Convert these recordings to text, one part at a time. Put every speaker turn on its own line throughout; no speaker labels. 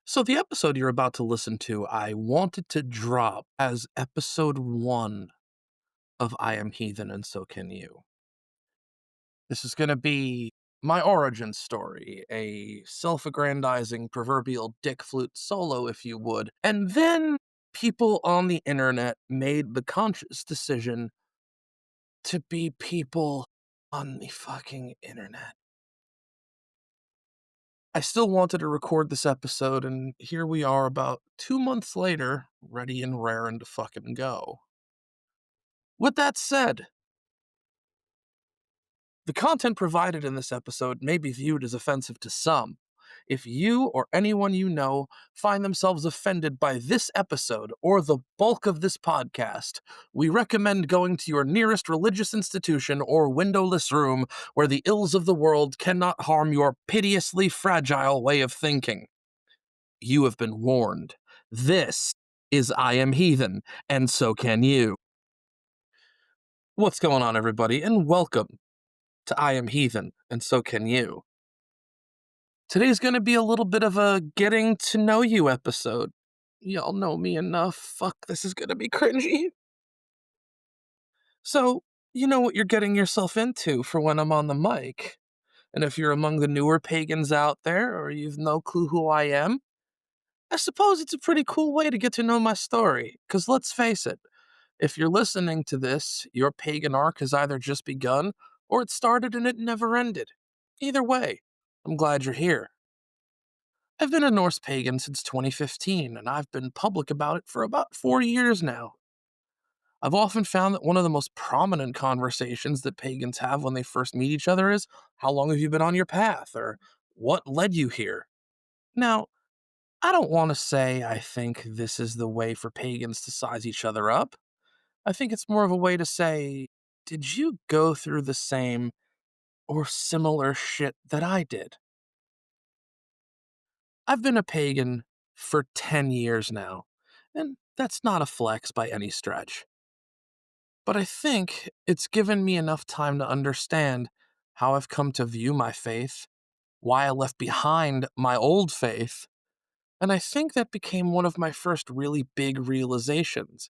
So, the episode you're about to listen to, I wanted to drop as episode 1 of I Am Heathen and So Can You. This is going to be my origin story, a self aggrandizing proverbial dick flute solo, if you would. And then people on the internet made the conscious decision to be people on the fucking internet. I still wanted to record this episode, and here we are about 2 months later, ready and raring to fucking go. With that said, the content provided in this episode may be viewed as offensive to some. If you or anyone you know find themselves offended by this episode or the bulk of this podcast, we recommend going to your nearest religious institution or windowless room where the ills of the world cannot harm your piteously fragile way of thinking. You have been warned. This is I Am Heathen, and so can you. What's going on, everybody, and welcome to I Am Heathen, and so can you. Today's going to be a little bit of a getting to know you episode. Y'all know me enough. Fuck, this is going to be cringy. So, you know what you're getting yourself into for when I'm on the mic. And if you're among the newer pagans out there, or you've no clue who I am, I suppose it's a pretty cool way to get to know my story. Because let's face it, if you're listening to this, your pagan arc has either just begun, or it started and it never ended. Either way, I'm glad you're here. I've been a Norse pagan since 2015, and I've been public about it for about 4 years now. I've often found that one of the most prominent conversations that pagans have when they first meet each other is, how long have you been on your path? Or what led you here? Now, I don't want to say I think this is the way for pagans to size each other up. I think it's more of a way to say, did you go through the same or similar shit that I did? I've been a pagan for 10 years now, and that's not a flex by any stretch. But I think it's given me enough time to understand how I've come to view my faith, why I left behind my old faith, and I think that became one of my first really big realizations.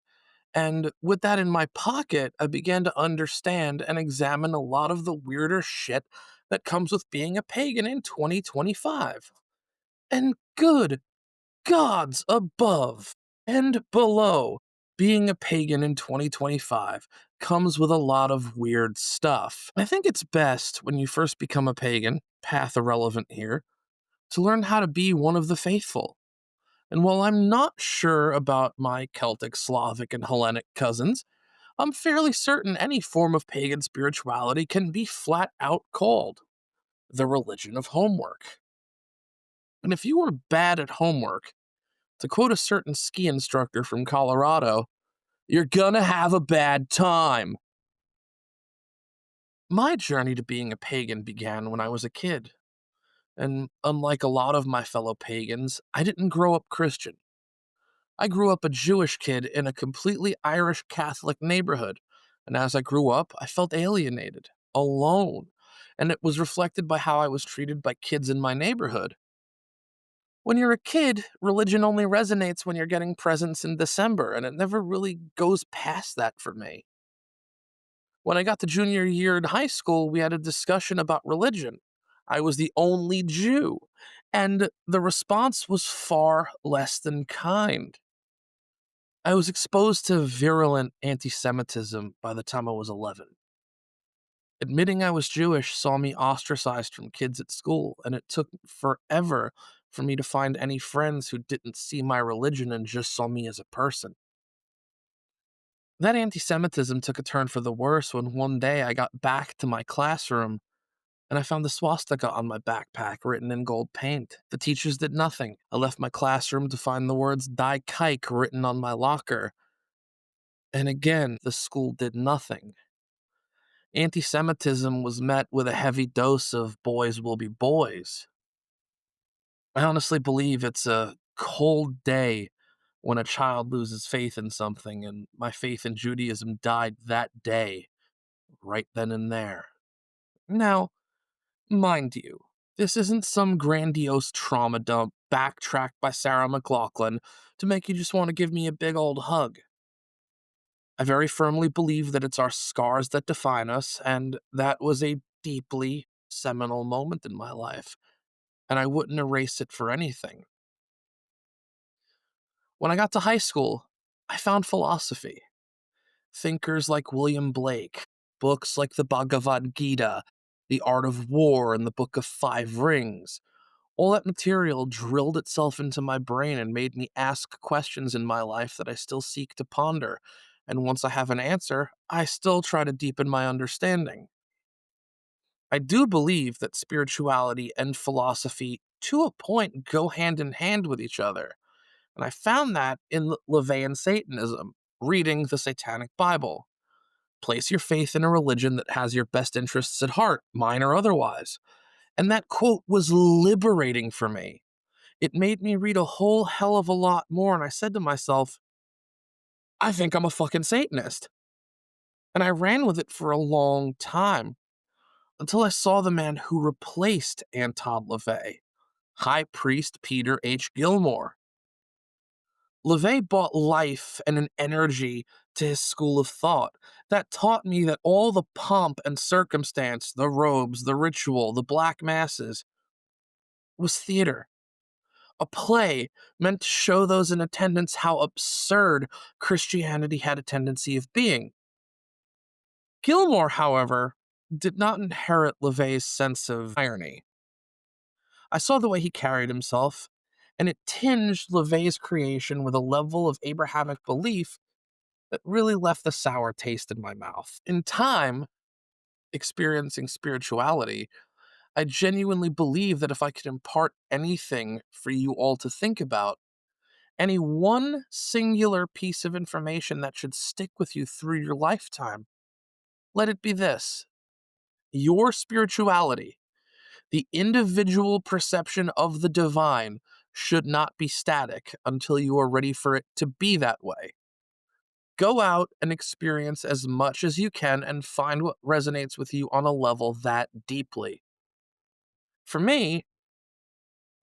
And with that in my pocket, I began to understand and examine a lot of the weirder shit that comes with being a pagan in 2025. And good gods above and below, being a pagan in 2025 comes with a lot of weird stuff. I think it's best when you first become a pagan, path irrelevant here, to learn how to be one of the faithful. And while I'm not sure about my Celtic, Slavic, and Hellenic cousins, I'm fairly certain any form of pagan spirituality can be flat out called the religion of homework. And if you were bad at homework, to quote a certain ski instructor from Colorado, you're gonna have a bad time. My journey to being a pagan began when I was a kid, and unlike a lot of my fellow pagans, I didn't grow up Christian. I grew up a Jewish kid in a completely Irish Catholic neighborhood, and as I grew up, I felt alienated, alone, and it was reflected by how I was treated by kids in my neighborhood. When you're a kid, religion only resonates when you're getting presents in December, and it never really goes past that for me. When I got to junior year in high school, we had a discussion about religion. I was the only Jew, and the response was far less than kind. I was exposed to virulent anti Semitism by the time I was 11. Admitting I was Jewish saw me ostracized from kids at school, and it took forever for me to find any friends who didn't see my religion and just saw me as a person. That anti Semitism took a turn for the worse when one day I got back to my classroom and I found the swastika on my backpack written in gold paint. The teachers did nothing. I left my classroom to find the words Die Kike written on my locker. And again, the school did nothing. Anti Semitism was met with a heavy dose of boys will be boys. I honestly believe it's a cold day when a child loses faith in something, and my faith in Judaism died that day, right then and there. Now, mind you, This isn't some grandiose trauma dump backtracked by Sarah McLachlan to make you just want to give me a big old hug. I very firmly believe that it's our scars that define us, and that was a deeply seminal moment in my life, and I wouldn't erase it for anything. When I got to high school, I found philosophy. Thinkers like William Blake, books like the Bhagavad Gita, The Art of War, and the Book of Five Rings. All that material drilled itself into my brain and made me ask questions in my life that I still seek to ponder. And once I have an answer, I still try to deepen my understanding. I do believe that spirituality and philosophy, to a point, go hand in hand with each other. And I found that in LaVeyan Satanism, reading the Satanic Bible. Place your faith in a religion that has your best interests at heart, mine or otherwise. And that quote was liberating for me. It made me read a whole hell of a lot more, and I said to myself, I think I'm a fucking Satanist. And I ran with it for a long time until I saw the man who replaced Anton LaVey, High Priest Peter H. Gilmore. LaVey brought life and an energy to his school of thought that taught me that all the pomp and circumstance, the robes, the ritual, the black masses, was theater. A play meant to show those in attendance how absurd Christianity had a tendency of being. Gilmore, however, did not inherit LaVey's sense of irony. I saw the way he carried himself, and it tinged LaVey's creation with a level of Abrahamic belief that really left a sour taste in my mouth. In time, experiencing spirituality, I genuinely believe that if I could impart anything for you all to think about, any one singular piece of information that should stick with you through your lifetime, let it be this: your spirituality, the individual perception of the divine, should not be static until you are ready for it to be that way. Go out and experience as much as you can and find what resonates with you on a level that deeply. For me,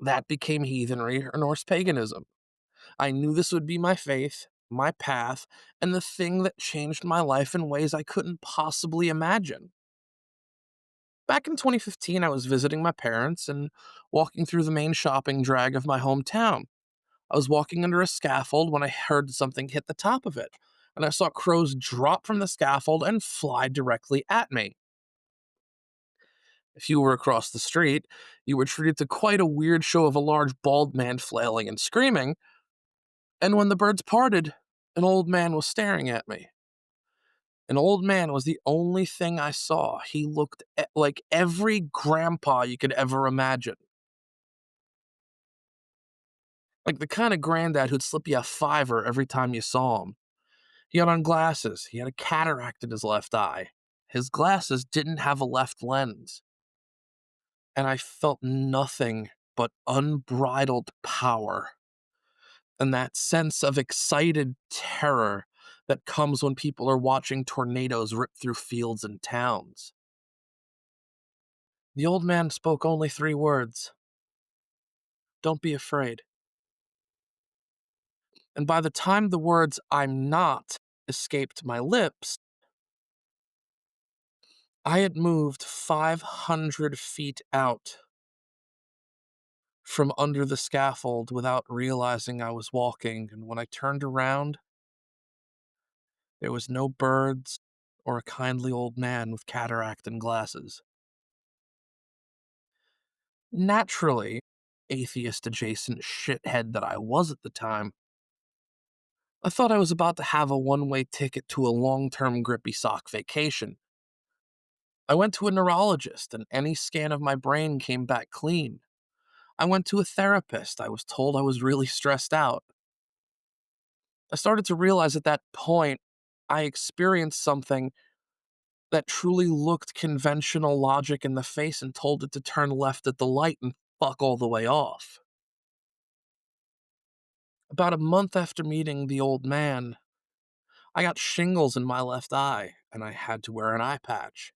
that became heathenry or Norse paganism. I knew this would be my faith, my path, and the thing that changed my life in ways I couldn't possibly imagine. Back in 2015, I was visiting my parents and walking through the main shopping drag of my hometown. I was walking under a scaffold when I heard something hit the top of it, and I saw crows drop from the scaffold and fly directly at me. If you were across the street, you were treated to quite a weird show of a large bald man flailing and screaming, and when the birds parted, an old man was staring at me. An old man was the only thing I saw. He looked like every grandpa you could ever imagine. Like the kind of granddad who'd slip you a fiver every time you saw him. He had on glasses. He had a cataract in his left eye. His glasses didn't have a left lens. And I felt nothing but unbridled power and that sense of excited terror that comes when people are watching tornadoes rip through fields and towns. The old man spoke only 3 words: "Don't be afraid." And by the time the words "I'm not" escaped my lips, I had moved 500 feet out from under the scaffold without realizing I was walking, and when I turned around, there was no birds or a kindly old man with cataract and glasses. Naturally, atheist adjacent shithead that I was at the time, I thought I was about to have a one-way ticket to a long-term grippy sock vacation. I went to a neurologist, and any scan of my brain came back clean. I went to a therapist. I was told I was really stressed out. I started to realize at that point I experienced something that truly looked conventional logic in the face and told it to turn left at the light and fuck all the way off. About a month after meeting the old man, I got shingles in my left eye and I had to wear an eye patch.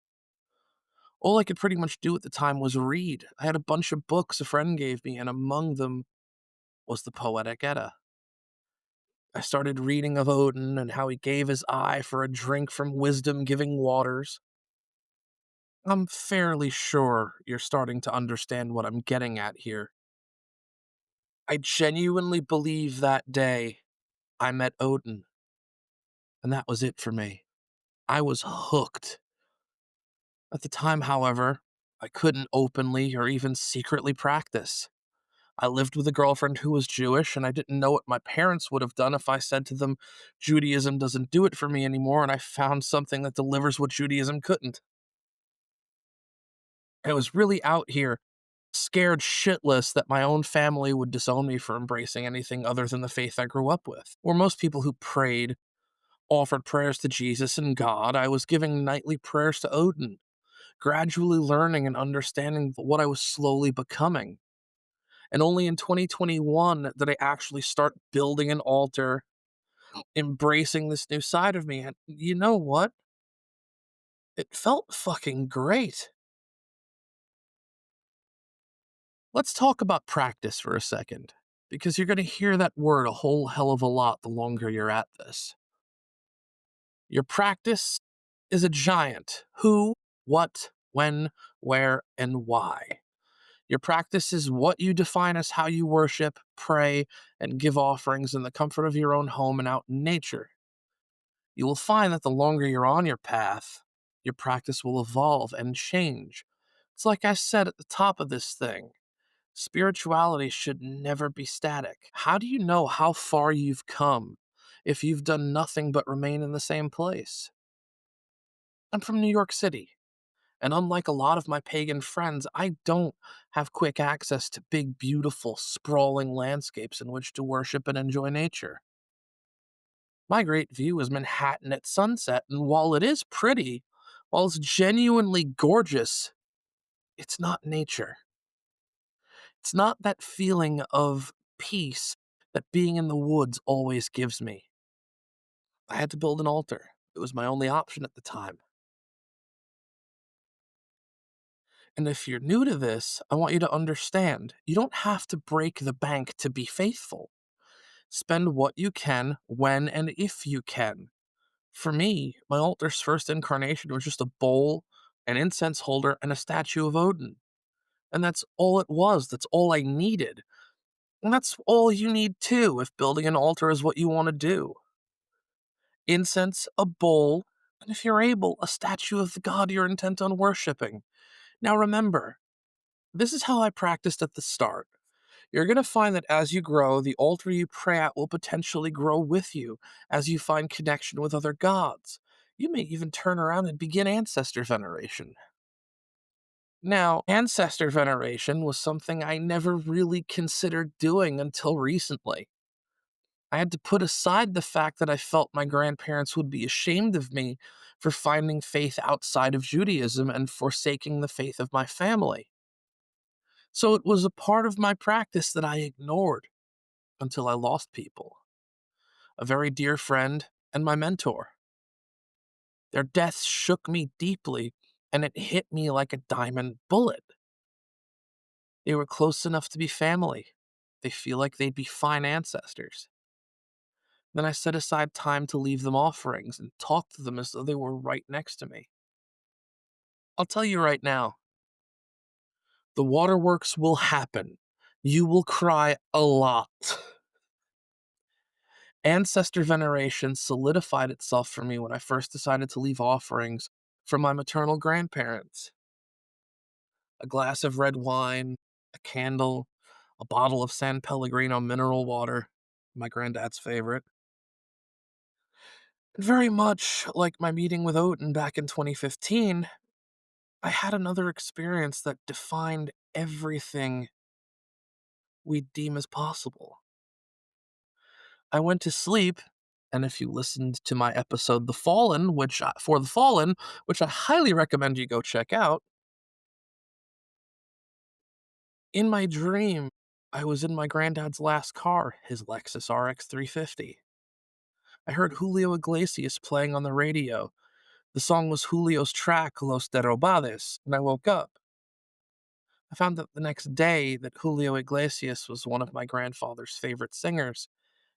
All I could pretty much do at the time was read. I had a bunch of books a friend gave me, and among them was the Poetic Edda. I started reading of Odin and how he gave his eye for a drink from wisdom giving waters. I'm fairly sure you're starting to understand what I'm getting at here. I genuinely believe that day I met Odin, and that was it for me. I was hooked. At the time, however, I couldn't openly or even secretly practice. I lived with a girlfriend who was Jewish, and I didn't know what my parents would have done if I said to them, Judaism doesn't do it for me anymore, and I found something that delivers what Judaism couldn't. I was really out here, scared shitless that my own family would disown me for embracing anything other than the faith I grew up with. Where most people who prayed offered prayers to Jesus and God, I was giving nightly prayers to Odin, gradually learning and understanding what I was slowly becoming. And only in 2021 did I actually start building an altar, embracing this new side of me. And you know what? It felt fucking great. Let's talk about practice for a second, because you're going to hear that word a whole hell of a lot the longer you're at this. Your practice is a giant. Who, what, when, where, and why. Your practice is what you define as how you worship, pray, and give offerings in the comfort of your own home and out in nature. You will find that the longer you're on your path, your practice will evolve and change. It's like I said at the top of this thing. Spirituality should never be static. How do you know how far you've come if you've done nothing but remain in the same place? I'm from New York City, and unlike a lot of my pagan friends, I don't have quick access to big, beautiful, sprawling landscapes in which to worship and enjoy nature. My great view is Manhattan at sunset, and while it is pretty, while it's genuinely gorgeous, it's not nature. It's not that feeling of peace that being in the woods always gives me. I had to build an altar. It was my only option at the time. And if you're new to this, I want you to understand you don't have to break the bank to be faithful. Spend what you can, when and if you can. For me, my altar's first incarnation was just a bowl, an incense holder, and a statue of Odin. And that's all it was. That's all I needed. And that's all you need too if building an altar is what you want to do. Incense, a bowl, and if you're able, a statue of the god you're intent on worshipping. Now remember, this is how I practiced at the start. You're going to find that as you grow, the altar you pray at will potentially grow with you as you find connection with other gods. You may even turn around and begin ancestor veneration. Now, ancestor veneration was something I never really considered doing until recently. I had to put aside the fact that I felt my grandparents would be ashamed of me for finding faith outside of Judaism and forsaking the faith of my family. So it was a part of my practice that I ignored until I lost people. A very dear friend and my mentor. Their deaths shook me deeply, and it hit me like a diamond bullet. They were close enough to be family. They feel like they'd be fine ancestors. Then I set aside time to leave them offerings and talk to them as though they were right next to me. I'll tell you right now, the waterworks will happen. You will cry a lot. Ancestor veneration solidified itself for me when I first decided to leave offerings from my maternal grandparents. A glass of red wine, a candle, a bottle of San Pellegrino mineral water, my granddad's favorite. Very much like my meeting with Odin back in 2015, I had another experience that defined everything we deem as possible. I went to sleep, and if you listened to my episode For the Fallen, which I highly recommend you go check out, in my dream, I was in my granddad's last car, his Lexus RX 350. I heard Julio Iglesias playing on the radio, The song was Julio's track, Los Derrobades, and I woke up. I found out the next day that Julio Iglesias was one of my grandfather's favorite singers,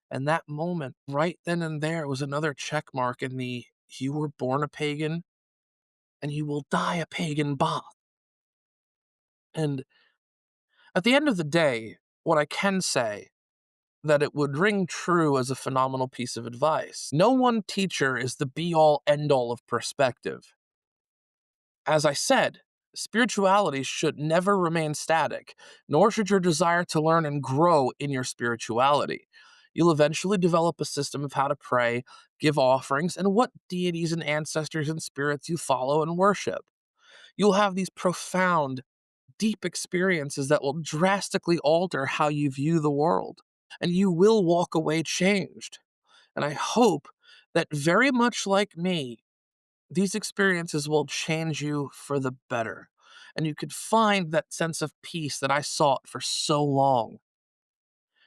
and that moment, right then and there, was another check mark in the you were born a pagan and you will die a pagan box. And at the end of the day, what I can say that it would ring true as a phenomenal piece of advice. No one teacher is the be all end all of perspective. As I said, spirituality should never remain static, nor should your desire to learn and grow in your spirituality. You'll eventually develop a system of how to pray, give offerings, and what deities and ancestors and spirits you follow and worship. You'll have these profound, deep experiences that will drastically alter how you view the world, and you will walk away changed. And I hope that, very much like me, these experiences will change you for the better, and you could find that sense of peace that I sought for so long.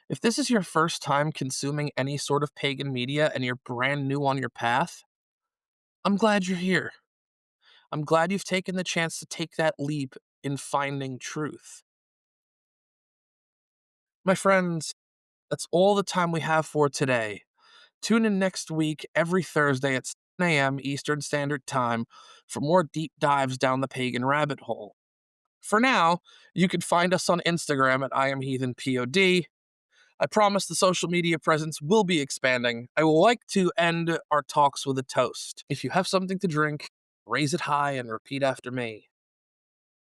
If this is your first time consuming any sort of pagan media and you're brand new on your path, I'm glad you're here. I'm glad you've taken the chance to take that leap in finding truth. My friends, that's all the time we have for today. Tune in next week, every Thursday at 7 a.m. Eastern Standard Time, for more deep dives down the pagan rabbit hole. For now, you can find us on Instagram at IamHeathenPod. I promise the social media presence will be expanding. I would like to end our talks with a toast. If you have something to drink, raise it high and repeat after me.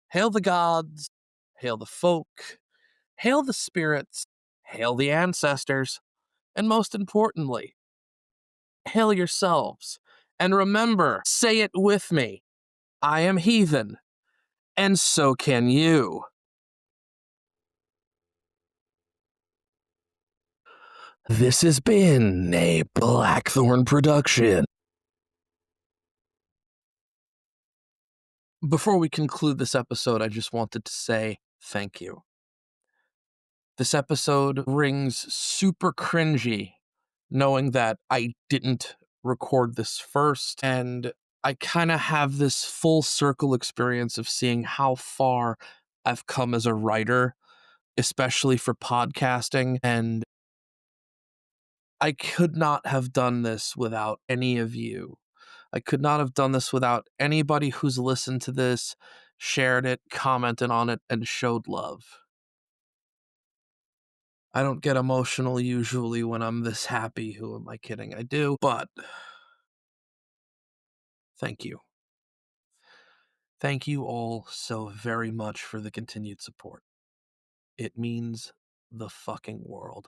Hail the gods, hail the folk, hail the spirits, hail the ancestors, and most importantly, hail yourselves. And remember, say it with me, I am heathen, and so can you. This has been a Blackthorn production. Before we conclude this episode, I just wanted to say thank you. This episode rings super cringy, knowing that I didn't record this first, and I kind of have this full circle experience of seeing how far I've come as a writer, especially for podcasting, and I could not have done this without any of you. I could not have done this without anybody who's listened to this, shared it, commented on it, and showed love. I don't get emotional usually when I'm this happy. Who am I kidding? I do, but thank you. Thank you all so very much for the continued support. It means the fucking world.